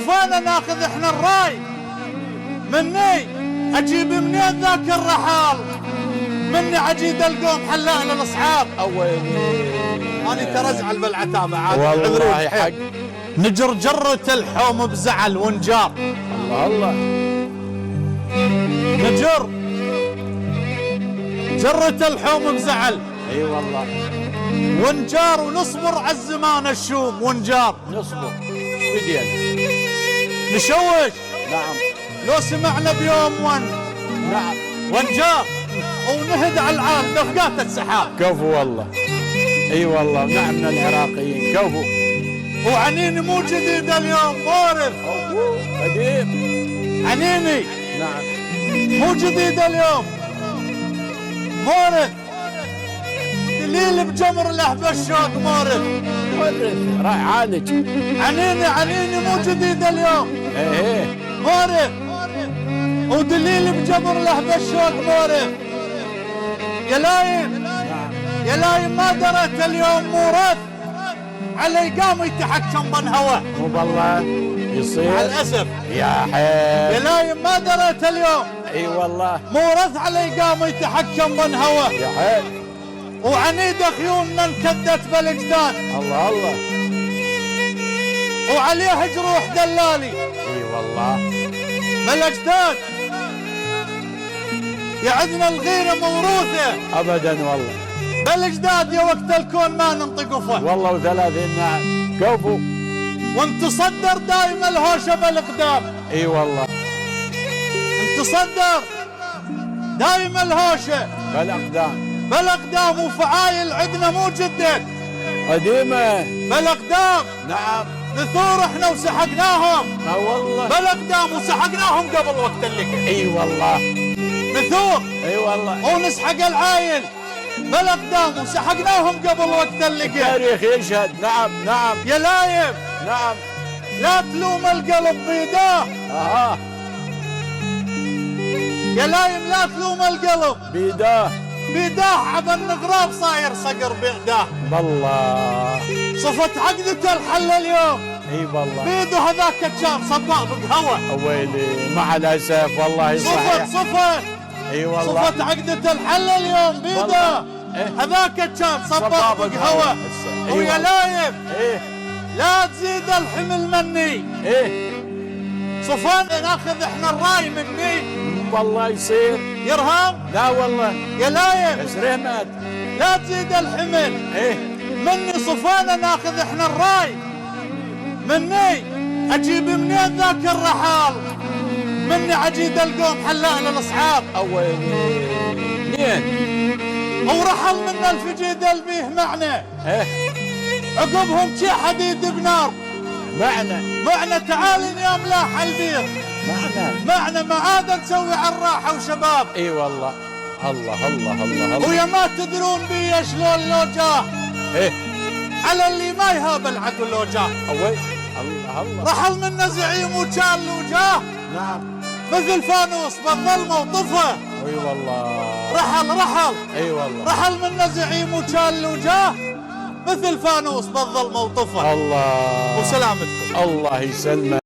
صفانا ناخذ احنا الراي، مني اجيب منين ذاك الرحال، مني عجيد القوم حلاق للاصحاب. انا ترى ازعل بالعتابه عاد والله حق. نجر جرة الحوم بزعل ونجار. الله الله. نجر جرة الحوم بزعل. اي والله. ونجار ونصبر على الزمان الشوم ونجار. نصبر بدينا. نشوش. نعم. لو سمعنا بيوم نعم. ونجار ونهد على العالم دفقات السحاب. كفو والله. اي والله نحن العراقيين كفو. وعنيني مو جديد اليوم مورث. قديم. عنيني. نعم. مو جديد اليوم مورث. دليل بجمر لهب الشوق مورث. راح عالج. عنيني مو جديد اليوم. ايه مورث. ودليل بجمر لهب الشوق مورث. يا لايم يا لايم ما درت اليوم مورث علي قام يتحكم بالهوى. مو بالله يصير. مع الاسف يا حيل. يا لايم ما درت اليوم. اي والله. مورث علي قام يتحكم بالهوى. يا حيل. وعنيد خيولنا انكدت بالاجداد. الله الله. وعليه جروح دلالي. اي والله. بالاجداد يعدنا الغيره موروثه ابدا والله. بالاجداد يا وقت الكون ما ننطق فه. والله و30 نعم. كفو. وانت تصدر دايم الهوشه بالاقدام. اي والله. انت تصدر دايم الهوشه بالاقدام. وفعايل عدنا مو جدك قديمه. بالاقدام. نعم. نثور احنا وسحقناهم. والله. بالاقدام وسحقناهم قبل وقت اللقاء. اي والله. نثور. اي والله. ونسحق العايل بالاقدام وسحقناهم قبل وقت اللقاء. التاريخ يشهد. نعم نعم. يا لايم نعم. لا تلوم القلب بيداه. اها. يا لايم لا تلوم القلب بيداه عبا النغراب صاير صقر بيداه. بالله. صفت عقدة الحل اليوم. اي والله. بيده هذاك كان صباغ بقهوه. ويلي مع الاسف والله صحيح. صفت اي والله. صفت عقدة الحل اليوم بيده. إيه؟ هذاك كان صباغ بقهوه. ويا لايم ايه لا تزيد الحمل مني. ايه. صفان ناخذ احنا الراي مني. والله يصير. يرهام. لا والله. يا لايم بس رحمت. لا تزيد الحمل. ايه. مني صفانة ناخذ احنا الراي، مني اجيب منين ذاك الرحال، مني عجيد القوم حلاق للاصحاب. منين؟ ورحل منا الفجيد البيه معنا. ايه. عقبهم شي حديد بنار. معنا تعال يا ملاح البيض. معنا ما عاد نسوي عالراحه وشباب. اي والله. الله الله الله الله. ويا ما تدرون بي شلون لو جاه. ايه. على اللي ما يهاب العدو لو جاه. الله الله. رحل منا زعيم وكان له جاه. نعم. مثل فانوس بالظلمه وطفى. اي والله. رحل. اي والله. رحل منا زعيم وكان له جاه. مثل فانوس بالظلمه وطفى. الله. وسلامتكم. الله يسلمك.